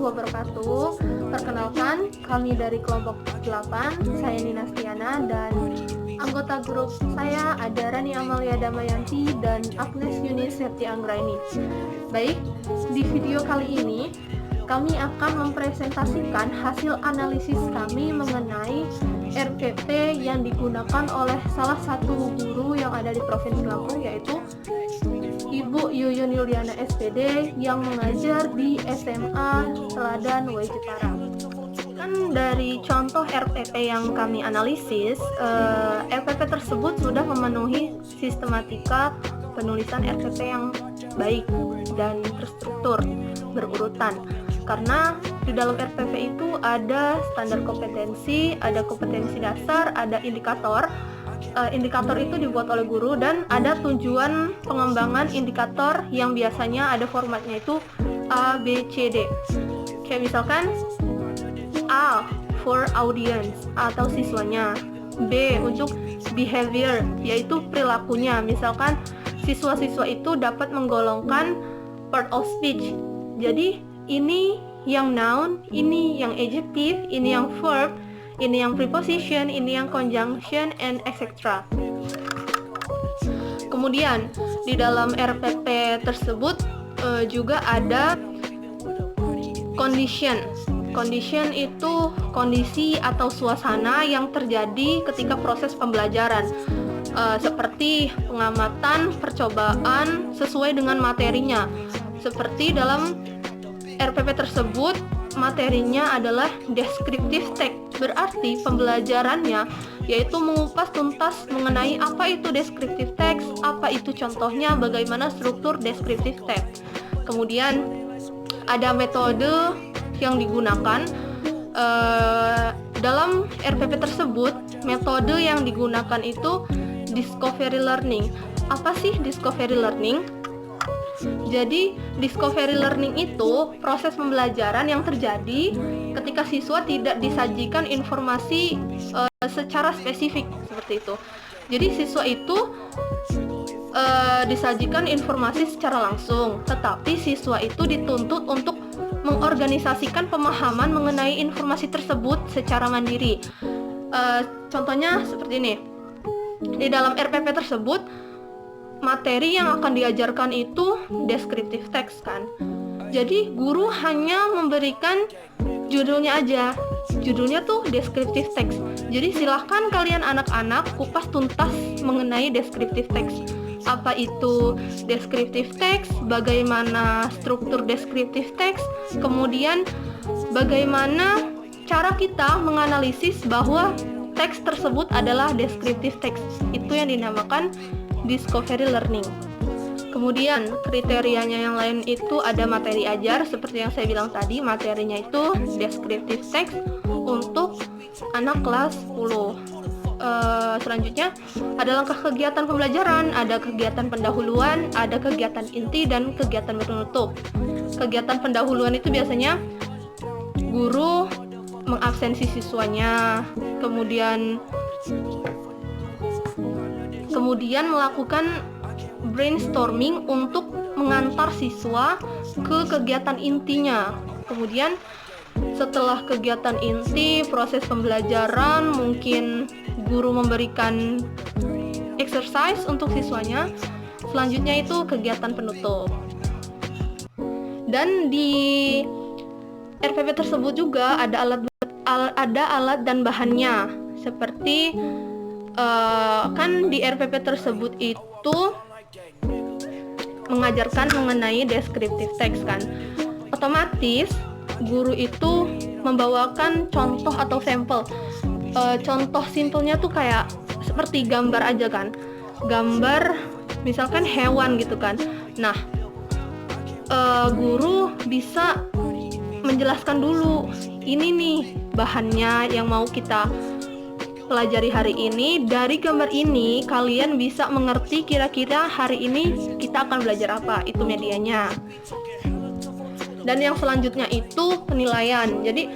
wabarakatuh. Perkenalkan, kami dari kelompok 8, saya Nina Stiana, dan anggota grup saya ada Rani Amalia Damayanti dan Agnes Yunis Septi Anggraini. Baik, di video kali ini kami akan mempresentasikan hasil analisis kami mengenai RPP yang digunakan oleh salah satu guru yang ada di Provinsi Lampung, yaitu Ibu Yuyun Yuliana SPD yang mengajar di SMA Teladan W. Jepara. Kan dari contoh RPP yang kami analisis, RPP tersebut sudah memenuhi sistematika penulisan RPP yang baik dan terstruktur, berurutan. Karena di dalam RPP itu ada standar kompetensi, ada kompetensi dasar, ada indikator. Indikator itu dibuat oleh guru dan ada tujuan pengembangan indikator yang biasanya ada formatnya itu A, B, C, D. Kayak misalkan A for audience atau siswanya, B untuk behavior yaitu perilakunya. Misalkan siswa-siswa itu dapat menggolongkan part of speech. Jadi ini yang noun, ini yang adjective, ini yang verb, ini yang preposition, ini yang conjunction, and etc. Kemudian di dalam RPP tersebut juga ada condition. Condition itu kondisi atau suasana yang terjadi ketika proses pembelajaran, seperti pengamatan, percobaan sesuai dengan materinya. Seperti dalam RPP tersebut materinya adalah descriptive text, berarti pembelajarannya yaitu mengupas tuntas mengenai apa itu descriptive text, apa itu contohnya, bagaimana struktur descriptive text. Kemudian ada metode yang digunakan dalam RPP tersebut. Metode yang digunakan itu discovery learning. Apa sih discovery learning? Jadi, discovery learning itu proses pembelajaran yang terjadi ketika siswa tidak disajikan informasi secara spesifik, seperti itu. Jadi, siswa itu disajikan informasi secara langsung, tetapi siswa itu dituntut untuk mengorganisasikan pemahaman mengenai informasi tersebut secara mandiri. Contohnya seperti ini. Di dalam RPP tersebut, materi yang akan diajarkan itu descriptive text kan. Jadi guru hanya memberikan judulnya aja. Judulnya tuh descriptive text. Jadi silahkan kalian anak-anak kupas tuntas mengenai descriptive text. Apa itu descriptive text, bagaimana struktur descriptive text, kemudian bagaimana cara kita menganalisis bahwa teks tersebut adalah descriptive text. Itu yang dinamakan discovery learning. Kemudian kriterianya yang lain itu ada materi ajar, seperti yang saya bilang tadi, materinya itu descriptive text untuk anak kelas 10. Selanjutnya ada langkah kegiatan pembelajaran, ada kegiatan pendahuluan, ada kegiatan inti, dan kegiatan penutup. Kegiatan pendahuluan itu biasanya guru mengabsensi siswanya, kemudian melakukan brainstorming untuk mengantar siswa ke kegiatan intinya. Kemudian setelah kegiatan inti, proses pembelajaran, mungkin guru memberikan exercise untuk siswanya. Selanjutnya itu kegiatan penutup. Dan di RPP tersebut juga ada alat dan bahannya. Seperti kan di RPP tersebut itu mengajarkan mengenai descriptive text kan. Otomatis guru itu membawakan contoh atau sampel. Contoh simpelnya tuh kayak seperti gambar aja kan. Gambar misalkan hewan gitu kan. Nah, guru bisa menjelaskan dulu, ini nih bahannya yang mau kita pelajari hari ini. Dari gambar ini kalian bisa mengerti kira-kira hari ini kita akan belajar apa, itu medianya. Dan yang selanjutnya itu penilaian. Jadi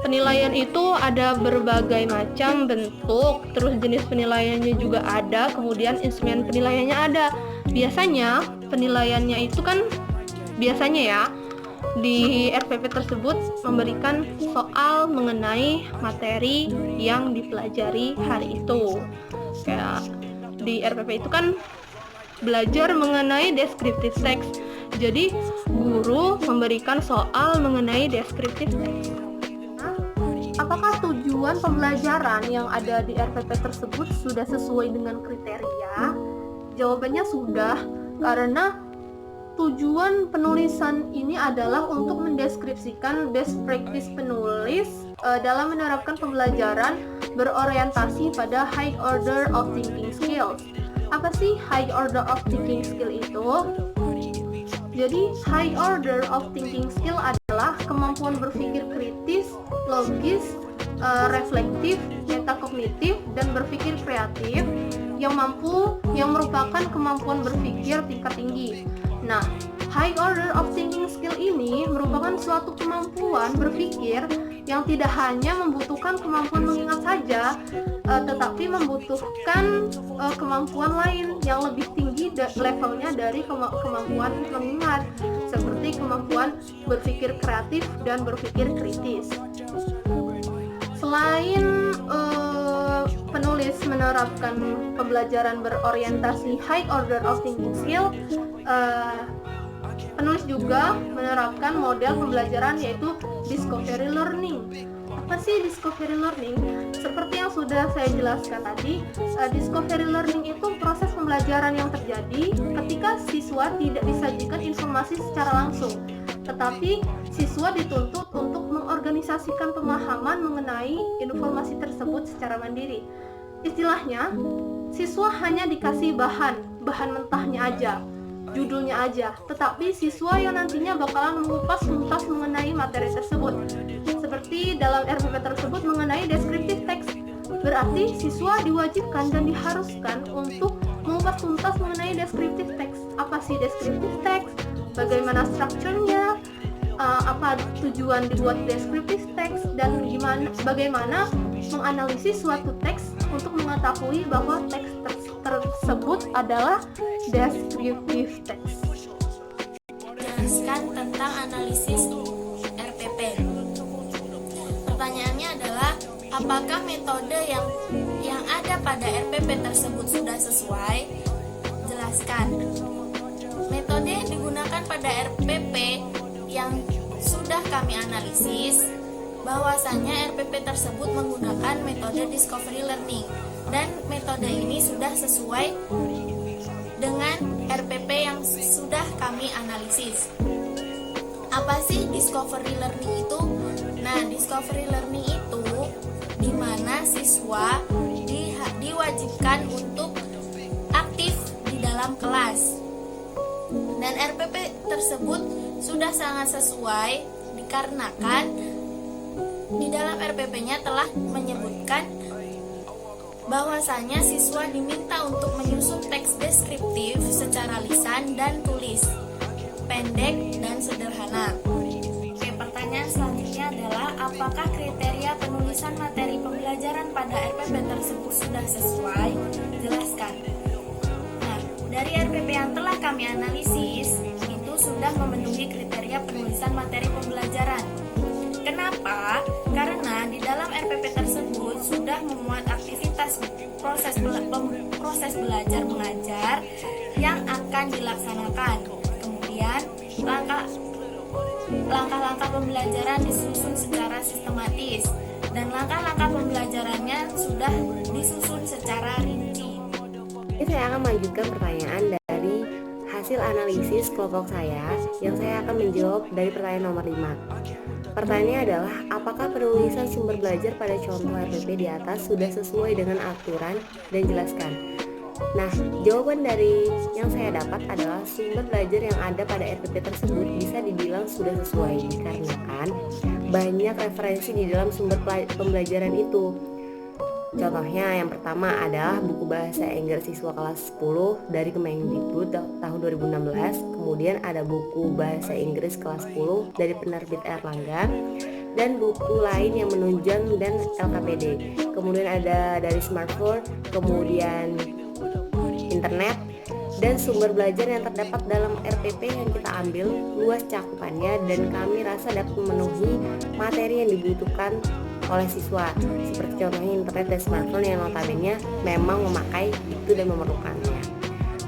penilaian itu ada berbagai macam bentuk, terus jenis penilaiannya juga ada, kemudian instrumen penilaiannya ada. Biasanya penilaiannya itu kan biasanya ya di RPP tersebut memberikan soal mengenai materi yang dipelajari hari itu. Kayak di RPP itu kan belajar mengenai descriptive text. Jadi guru memberikan soal mengenai descriptive text. Nah, apakah tujuan pembelajaran yang ada di RPP tersebut sudah sesuai dengan kriteria? Jawabannya sudah, karena tujuan penulisan ini adalah untuk mendeskripsikan best practice penulis dalam menerapkan pembelajaran berorientasi pada high order of thinking skills. Apa sih high order of thinking skill itu? Jadi high order of thinking skill adalah kemampuan berpikir kritis, logis, reflektif, metakognitif, dan berpikir kreatif yang merupakan kemampuan berpikir tingkat tinggi. Nah, high order of thinking skill ini merupakan suatu kemampuan berpikir yang tidak hanya membutuhkan kemampuan mengingat saja, tetapi membutuhkan kemampuan lain yang lebih tinggi levelnya dari kemampuan mengingat, seperti kemampuan berpikir kreatif dan berpikir kritis. Selain penulis menerapkan pembelajaran berorientasi high order of thinking skill, penulis juga menerapkan model pembelajaran yaitu discovery learning. Apa sih discovery learning? Seperti yang sudah saya jelaskan tadi, discovery learning itu proses pembelajaran yang terjadi ketika siswa tidak disajikan informasi secara langsung, tetapi siswa dituntut untuk mengorganisasikan pemahaman mengenai informasi tersebut secara mandiri. Istilahnya, siswa hanya dikasih bahan mentahnya aja, judulnya aja, tetapi siswa yang nantinya bakalan mengupas tuntas mengenai materi tersebut. Seperti dalam RPP tersebut mengenai descriptive text, berarti siswa diwajibkan dan diharuskan untuk mengupas tuntas mengenai descriptive text. Apa sih descriptive text? Bagaimana strukturnya? Apa tujuan dibuat descriptive text, dan bagaimana menganalisis suatu teks untuk mengetahui bahwa teks tersebut adalah descriptive text. Jelaskan tentang analisis RPP. Pertanyaannya adalah, apakah metode yang ada pada RPP tersebut sudah sesuai? Jelaskan. Metode yang digunakan pada RPP yang sudah kami analisis, bahwasanya RPP tersebut menggunakan metode discovery learning, dan metode ini sudah sesuai dengan RPP yang sudah kami analisis. Apa sih discovery learning itu? Nah, discovery learning itu di mana siswa diwajibkan untuk aktif di dalam kelas, dan RPP tersebut sudah sangat sesuai dikarenakan di dalam RPP-nya telah menyebutkan bahwasanya siswa diminta untuk menyusun teks deskriptif secara lisan dan tulis, pendek dan sederhana. Oke, pertanyaan selanjutnya adalah, apakah kriteria penulisan materi pembelajaran pada RPP tersebut sudah sesuai? Jelaskan. Nah, dari RPP yang telah kami analisis, itu sudah memenuhi kriteria penulisan materi pembelajaran. Kenapa? Karena di dalam RPP tersebut sudah memuat aktivitas proses belajar mengajar yang akan dilaksanakan. Kemudian langkah-langkah pembelajaran disusun secara sistematis, dan langkah-langkah pembelajarannya sudah disusun secara rinci. Ini saya akan melanjutkan pertanyaan dari hasil analisis kelompok saya, yang saya akan menjawab dari pertanyaan nomor 5. Pertanyaannya adalah, apakah penulisan sumber belajar pada contoh RPP di atas sudah sesuai dengan aturan, dan jelaskan. Nah, jawaban dari yang saya dapat adalah sumber belajar yang ada pada RPP tersebut bisa dibilang sudah sesuai, dikarenakan banyak referensi di dalam sumber pembelajaran itu. Contohnya yang pertama adalah buku bahasa Inggris siswa kelas 10 dari Kemendikbud tahun 2016. Kemudian ada buku bahasa Inggris kelas 10 dari penerbit Erlangga, dan buku lain yang menunjang dan LKPD. Kemudian ada dari smartphone, kemudian internet, dan sumber belajar yang terdapat dalam RPP yang kita ambil luas cakupannya dan kami rasa dapat memenuhi materi yang dibutuhkan oleh siswa, seperti contohnya internet dan smartphone yang notabene memang memakai itu dan memerlukannya.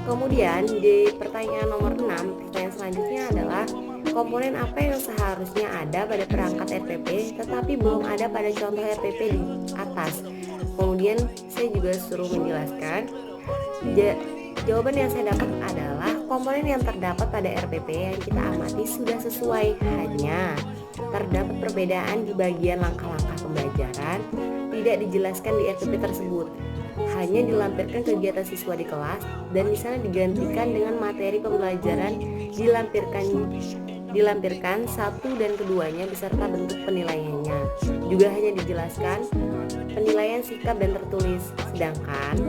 Kemudian di pertanyaan nomor 6, pertanyaan selanjutnya adalah komponen apa yang seharusnya ada pada perangkat RPP tetapi belum ada pada contoh RPP di atas. Kemudian saya juga suruh menjelaskan. Jawaban yang saya dapat adalah komponen yang terdapat pada RPP yang kita amati sudah sesuai, hanya terdapat perbedaan di bagian langkah-langkah pembelajaran tidak dijelaskan di RPP tersebut. Hanya dilampirkan kegiatan siswa di kelas dan misalnya digantikan dengan materi pembelajaran dilampirkan satu dan keduanya beserta bentuk penilaiannya. Juga hanya dijelaskan penilaian sikap dan tertulis, sedangkan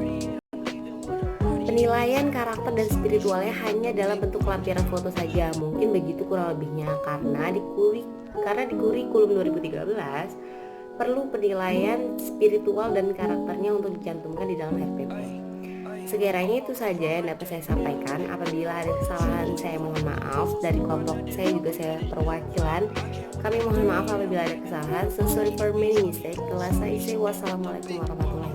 penilaian karakter dan spiritualnya hanya dalam bentuk lampiran foto saja. Mungkin begitu kurang lebihnya karena di kurikulum 2013 perlu penilaian spiritual dan karakternya untuk dicantumkan di dalam RPP. Sekiranya itu saja yang dapat saya sampaikan. Apabila ada kesalahan saya mohon maaf. Dari kelompok saya juga saya perwakilan, kami mohon maaf apabila ada kesalahan. So sorry for many mistakes. Wassalamualaikum warahmatullahi wabarakatuh.